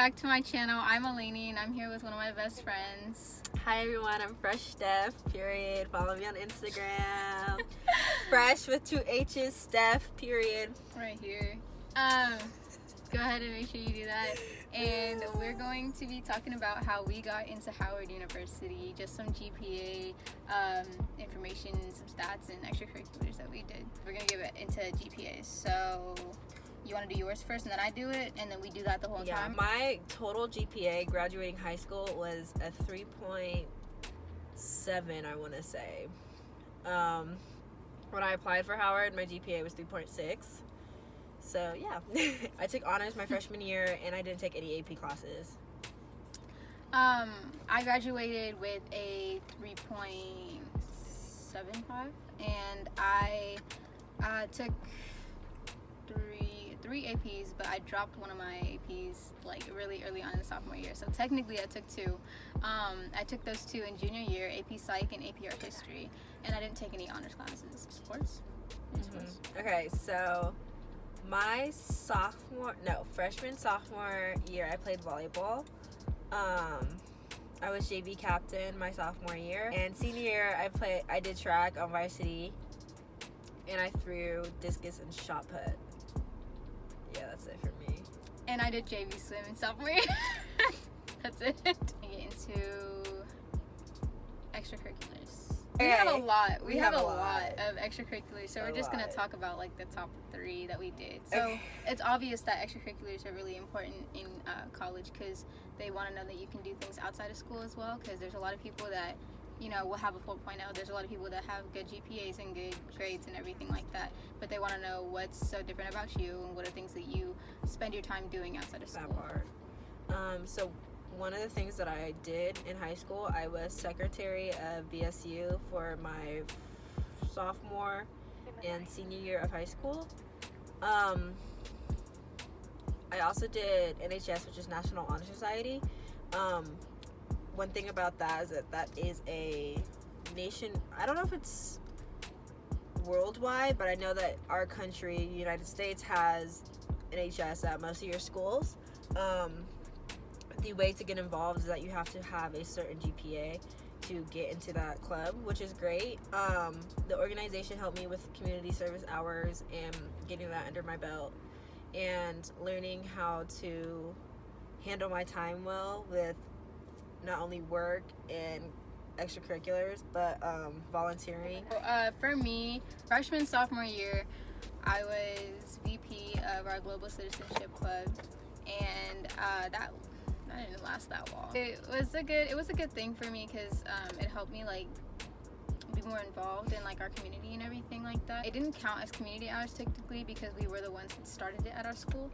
back to my channel. I'm Eleni and I'm here with one of my best friends. Hi everyone, I'm Fresh Steph, period. Follow me on Instagram. Fresh with 2 H's, Steph, period. Right here. Go ahead and make sure you do that. And we're going to be talking about how we got into Howard University, just some GPA information, some stats, and extracurriculars that we did. We're going to get into GPAs. So you want to do yours first and then I do it, and then we do that the whole time? My total GPA graduating high school was a 3.7, I want to say. When I applied for Howard, my GPA was 3.6. So yeah, I took honors my freshman year and I didn't take any AP classes. I graduated with a 3.75 and I took three APs, but I dropped one of my APs like really early on in the sophomore year. So technically I took two. I took those two in junior year, AP Psych and AP Art History, and I didn't take any honors classes. Sports? Okay, so my freshman, sophomore year, I played volleyball. I was JV captain my sophomore year, and senior year I did track on varsity, and I threw discus and shot put. Yeah, that's it for me. And I did JV swim in sophomore year. That's it. I get into extracurriculars. We have a lot. We have a lot of extracurriculars, so we're just going to talk about like the top 3 that we did. So it's obvious that extracurriculars are really important in college because they want to know that you can do things outside of school as well, because there's a lot of people that, you know, will have a 4.0. There's a lot of people that have good GPAs and good grades and everything like that, but they want to know what's so different about you and what are things that you spend your time doing outside of school. That part. So one of the things that I did in high school, I was secretary of BSU for my sophomore and senior year of high school. I also did NHS, which is National Honor Society. One thing about that is that is a nation, I don't know if it's worldwide, but I know that our country, United States, has NHS at most of your schools. The way to get involved is that you have to have a certain GPA to get into that club, which is great. The organization helped me with community service hours and getting that under my belt and learning how to handle my time well with not only work and extracurriculars, but volunteering. For me, freshman, sophomore year, I was VP of our Global Citizenship Club, and that didn't last that long. It was a good thing for me because it helped me like be more involved in like our community and everything like that. It didn't count as community hours technically because we were the ones that started it at our school,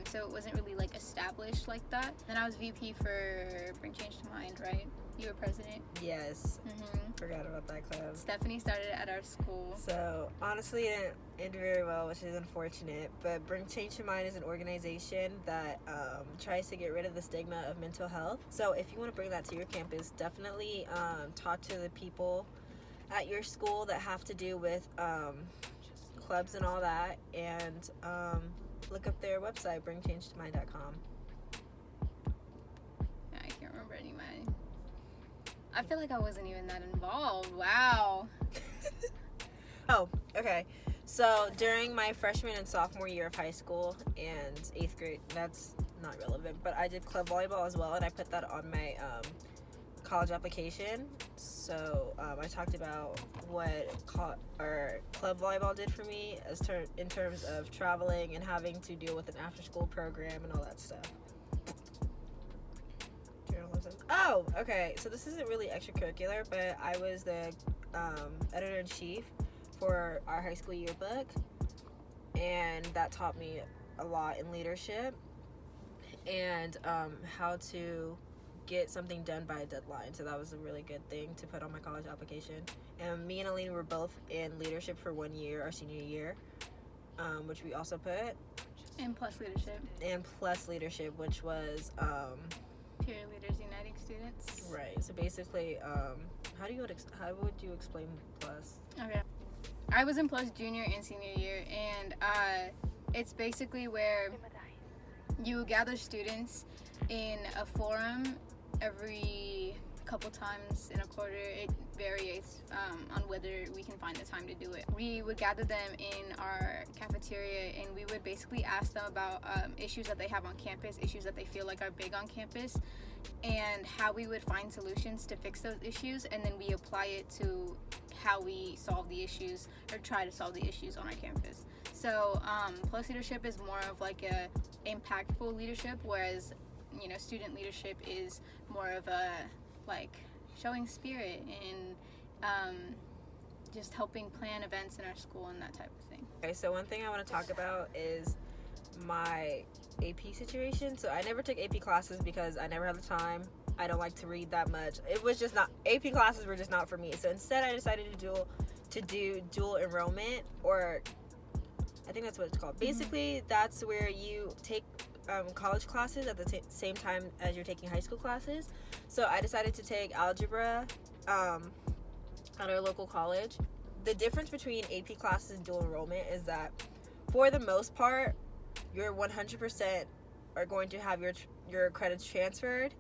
so it wasn't really like established like that. Then I was VP for Bring Change to Mind, right? You were president? Yes. Forgot about that club. Stephanie started it at our school. So honestly, it didn't end very well, which is unfortunate. But Bring Change to Mind is an organization that tries to get rid of the stigma of mental health. So if you want to bring that to your campus, definitely talk to the people at your school that have to do with clubs and all that, and look up their website, bringchangetomind.com. I can't remember any of mine. I feel like I wasn't even that involved. Wow. Oh, okay. So during my freshman and sophomore year of high school and 8th grade, that's not relevant, but I did club volleyball as well, and I put that on my college application. So I talked about what club volleyball did for me in terms of traveling and having to deal with an after-school program and all that stuff. Journalism. Oh, okay. So this isn't really extracurricular, but I was the editor-in-chief for our high school yearbook, and that taught me a lot in leadership and how to get something done by a deadline. So that was a really good thing to put on my college application. And me and Aline were both in leadership for 1 year, our senior year, which we also put. And plus leadership, which was Peer Leaders Uniting Students. Right. So basically, how would you explain plus? Okay. I was in plus junior and senior year, and it's basically where you gather students in a forum every couple times in a quarter. It varies on whether we can find the time to do it. We would gather them in our cafeteria, and we would basically ask them about issues that they have on campus, issues that they feel like are big on campus, and how we would find solutions to fix those issues, and then we apply it to how we solve the issues or try to solve the issues on our campus. So plus leadership is more of like a impactful leadership, whereas student leadership is more of a like showing spirit and just helping plan events in our school and that type of thing. Okay, so one thing I want to talk about is my AP situation. So I never took AP classes because I never had the time. I don't like to read that much. It was just not, AP classes were just not for me. So instead I decided to do dual enrollment, or I think that's what it's called. Basically, that's where you take college classes at the same time as you're taking high school classes. So I decided to take algebra at our local college. The difference between AP classes and dual enrollment is that for the most part, you're 100% are going to have your credits transferred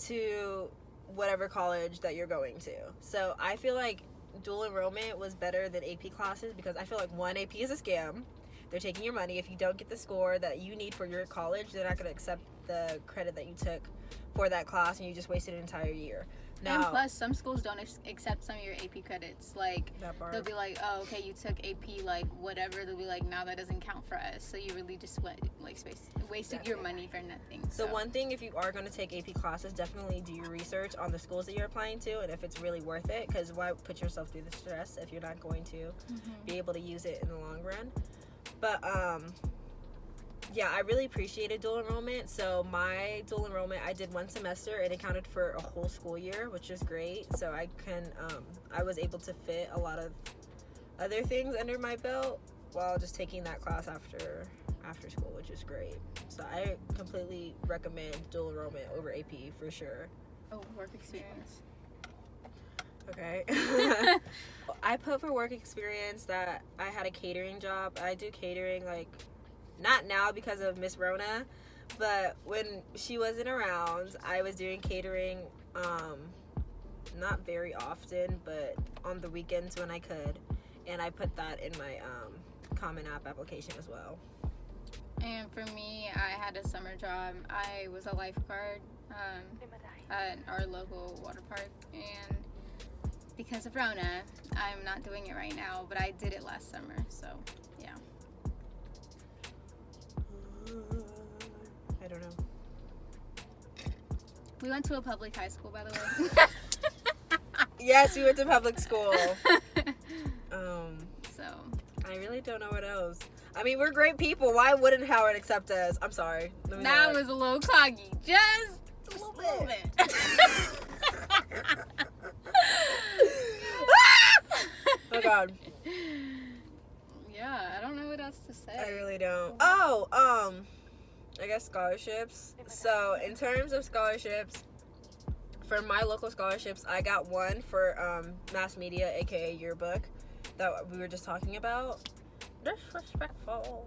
to whatever college that you're going to. So I feel like dual enrollment was better than AP classes because I feel like one, AP is a scam. They're taking your money. If you don't get the score that you need for your college, they're not going to accept the credit that you took for that class, and you just wasted an entire year. Now, and plus, some schools don't accept some of your AP credits. Like, they'll be like, oh, okay, you took AP, like, whatever. They'll be like, now that doesn't count for us. So you really just wasted your money for nothing. So one thing, if you are going to take AP classes, definitely do your research on the schools that you're applying to and if it's really worth it, because why put yourself through the stress if you're not going to be able to use it in the long run. But yeah, I really appreciated dual enrollment. So my dual enrollment, I did one semester and it counted for a whole school year, which is great. So I was able to fit a lot of other things under my belt while just taking that class after school, which is great. So I completely recommend dual enrollment over AP for sure. Oh, work experience. Okay. I put for work experience that I had a catering job. I do catering, like, not now because of Miss Rona, but when she wasn't around, I was doing catering, not very often, but on the weekends when I could, and I put that in my Common App application as well. And for me, I had a summer job. I was a lifeguard at our local water park, and because of Rona, I'm not doing it right now, but I did it last summer, so yeah. I don't know. We went to a public high school, by the way. Yes, we went to public school. So I really don't know what else. I mean, we're great people. Why wouldn't Howard accept us? I'm sorry. That was a little coggy. Just a little bit. Oh God. Yeah, I don't know what else to say. I really don't. Oh, I guess scholarships. So in terms of scholarships, for my local scholarships, I got one for mass media, aka yearbook, that we were just talking about. Disrespectful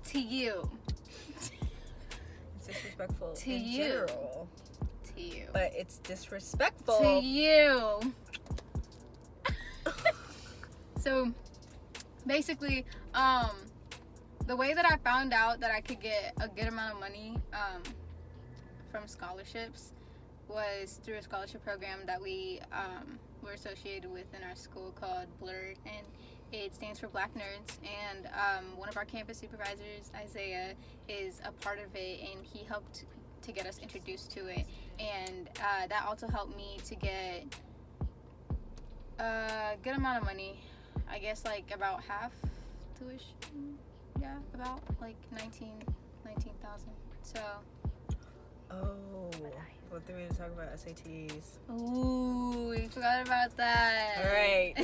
to you. It's disrespectful to in you. General. To you. But it's disrespectful to you. So basically, the way that I found out that I could get a good amount of money from scholarships was through a scholarship program that we were associated with in our school called Blurred, and it stands for Black Nerds. And one of our campus supervisors, Isaiah, is a part of it, and he helped to get us introduced to it. And that also helped me to get a good amount of money. I guess like about half tuition. Yeah, about like 19,000. So. Oh, what did we talk about? SATs. Ooh, we forgot about that. All right.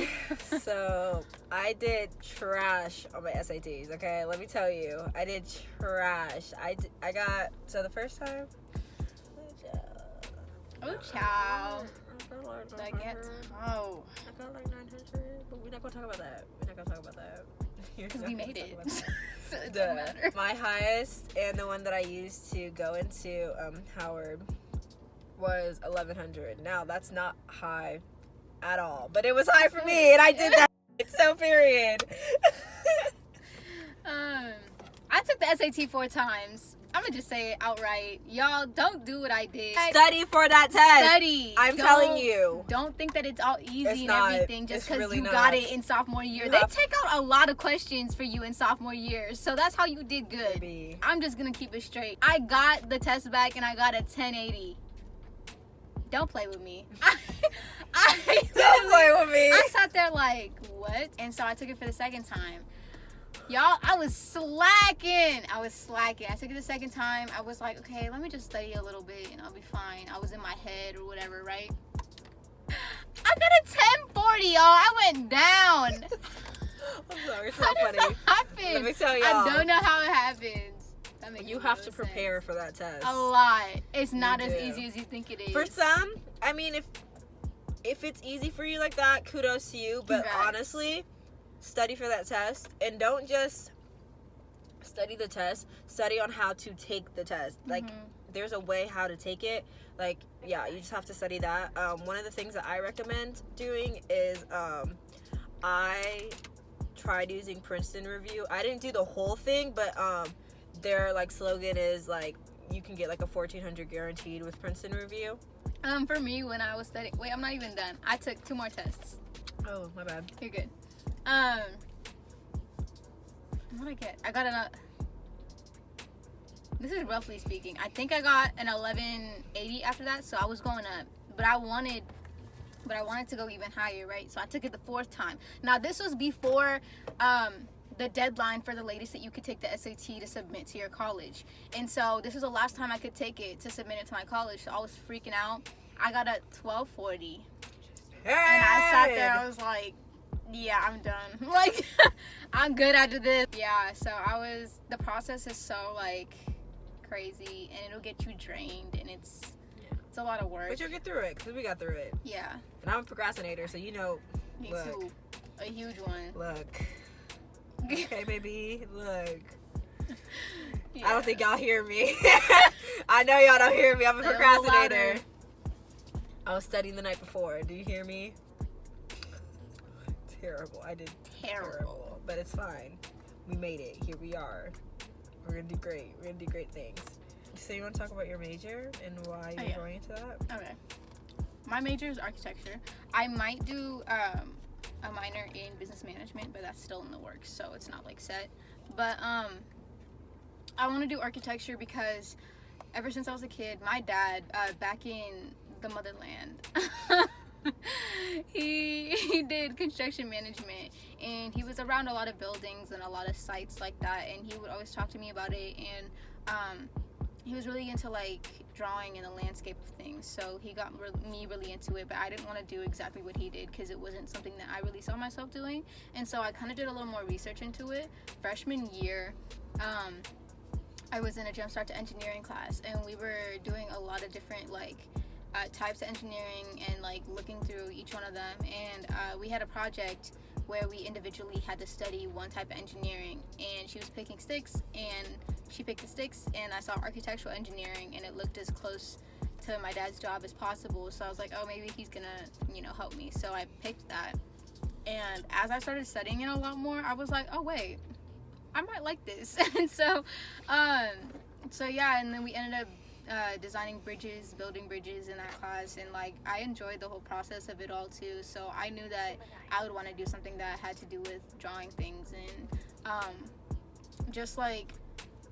So I did trash on my SATs. Okay, let me tell you, I did trash. I got the first time. Oh, ciao. I That gets. Oh. got like 900, but we're not gonna talk about that. because we made it. So it doesn't matter. My highest and the one that I used to go into Howard was 1100. Now that's not high at all, but it was high for me, and I did that. So period. I took the SAT 4 times. I'm gonna just say it outright. Y'all don't do what I did. Study for that test. Study. I'm telling you. Don't think that it's all easy It's and not. everything just It's because really you not. got it in sophomore year. You They have- take out a lot of questions for you in sophomore year, so that's how you did good. Maybe. I'm just gonna keep it straight. I got the test back and I got a 1080. Don't play with me. Don't play with me. I sat there like, what? And so I took it for the second time. Y'all, I was slacking. I took it the second time. I was like, okay, let me just study a little bit and I'll be fine. I was in my head or whatever, right? I got a 1040, y'all. I went down. I'm sorry, it's so How does funny. that happen? Let me tell y'all. I don't know how it happens. That makes You no have to sense. prepare for that test. A lot. It's not You as do. easy as you think it is. For some, I mean, if it's easy for you like that, kudos to you. But Congrats. honestly, study for that test, and don't just study the test. Study on how to take the test. Like, there's a way how to take it. Like, yeah, you just have to study that. One of the things that I recommend doing is I tried using Princeton Review. I didn't do the whole thing, but their like slogan is like you can get like a 1400 guaranteed with Princeton Review. For me, when I was studying, wait, I'm not even done. I took 2 more tests. Oh, my bad. You're good. What did I get? I got this is roughly speaking. I think I got an 1180 after that, so I was going up. But I wanted to go even higher, right? So I took it the 4th time. Now this was before the deadline for the latest that you could take the SAT to submit to your college. And so this was the last time I could take it to submit it to my college. So I was freaking out. I got a 1240. Hey! And I sat there, I was like, yeah, I'm done. Like, I'm good after this. Yeah, so the process is so, like, crazy, and it'll get you drained, and it's a lot of work. But you'll get through it, because we got through it. Yeah. And I'm a procrastinator, so you know, Me look, too. A huge one. look. Okay, baby, look. Yeah. I don't think y'all hear me. I know y'all don't hear me. I'm a Say it a little procrastinator. louder. I was studying the night before. Do you hear me? Terrible. I did terrible. But it's fine. We made it. Here we are. We're going to do great. We're going to do great things. So you want to talk about your major and why you're going into that? Okay. My major is architecture. I might do a minor in business management, but that's still in the works, so it's not like set. But I want to do architecture because ever since I was a kid, my dad, back in the motherland, he did construction management, and he was around a lot of buildings and a lot of sites like that, and he would always talk to me about it. And he was really into like drawing and the landscape of things, so he got me really into it. But I didn't want to do exactly what he did because it wasn't something that I really saw myself doing, and so I kind of did a little more research into it. Freshman year, I was in a Jumpstart to Engineering class, and we were doing a lot of different like types of engineering and like looking through each one of them. And we had a project where we individually had to study one type of engineering, and she was picking sticks, and she picked the sticks, and I saw architectural engineering, and it looked as close to my dad's job as possible. So I was like, oh, maybe he's gonna, help me. So I picked that, and as I started studying it a lot more, I was like, oh wait, I might like this. And so yeah, and then we ended up designing bridges, building bridges in that class, and like I enjoyed the whole process of it all too. So I knew that I would want to do something that had to do with drawing things and just like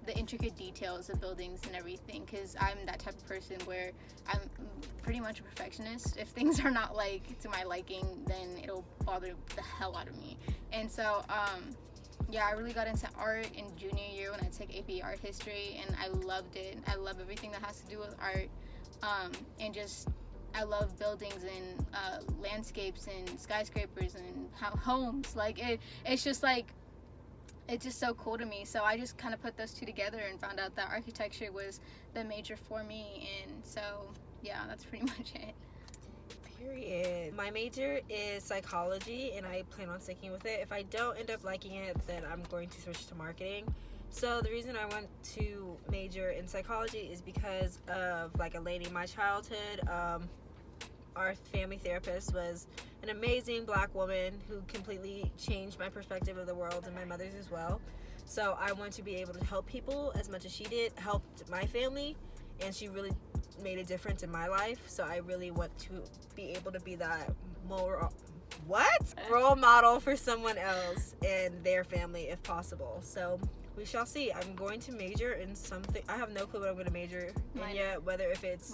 the intricate details of buildings and everything, because I'm that type of person where I'm pretty much a perfectionist. If things are not like to my liking, then it'll bother the hell out of me. And so yeah, I really got into art in junior year when I took AP Art History, and I loved it. I love everything that has to do with art, and just I love buildings and landscapes and skyscrapers and homes. Like it's just like it's just so cool to me. So I just kind of put those two together and found out that architecture was the major for me, and so yeah, that's pretty much it. Period. My major is psychology, and I plan on sticking with it. If I don't end up liking it, then I'm going to switch to marketing. So the reason I want to major in psychology is because of like a lady in my childhood. Our family therapist was an amazing black woman who completely changed my perspective of the world, and my mother's as well. So I want to be able to help people as much as she did, helped my family, and she really made a difference in my life. So I really want to be able to be that role model for someone else and their family if possible. So we shall see. I'm going to major in something. I have no clue what I'm going to major in yet, whether if it's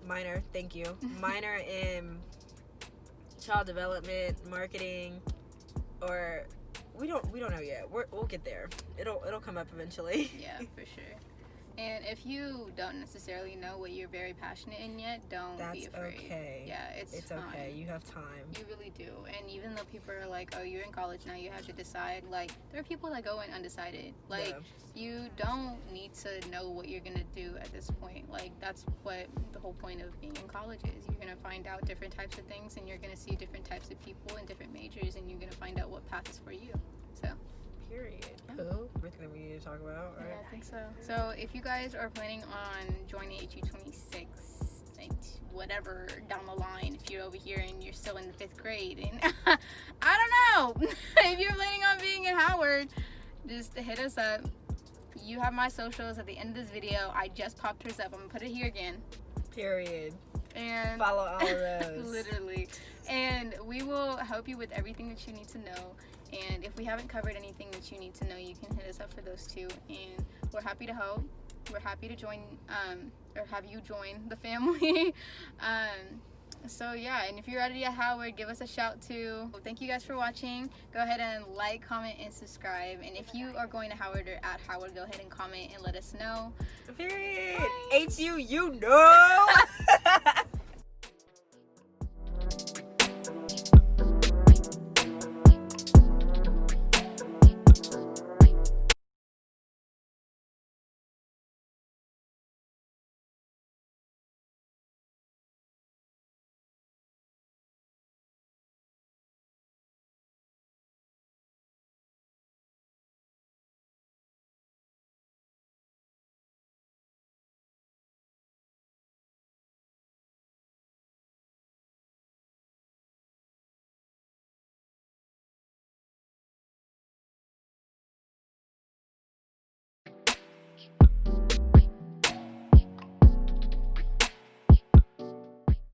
minor, thank you. Minor in child development, marketing, or we don't know yet. We'll get there. It'll come up eventually. Yeah, for sure. And if you don't necessarily know what you're very passionate in yet, don't be afraid. That's okay. Yeah, it's fine. Okay. You have time. You really do. And even though people are like, oh, you're in college now, you have to decide. Like, there are people that go in undecided. Like, you don't need to know what you're going to do at this point. Like, that's what the whole point of being in college is. You're going to find out different types of things, and you're going to see different types of people and different majors, and you're going to find out what path is for you. So... Period. Cool. Everything that we need to talk about, right? Yeah, I think so. So if you guys are planning on joining HU26, like whatever down the line, if you're over here and you're still in the 5th grade, and I don't know, if you're planning on being in Howard, just hit us up. You have my socials at the end of this video. I just popped hers up. I'm gonna put it here again. Period. And follow all of those. Literally. And we will help you with everything that you need to know. And if we haven't covered anything that you need to know, you can hit us up for those too. And we're happy to help. We're happy to join, or have you join the family. So yeah, and if you're already at Howard, give us a shout too. Thank you guys for watching. Go ahead and like, comment, and subscribe. And if you are going to Howard or at Howard, go ahead and comment and let us know. Period. HU, you know.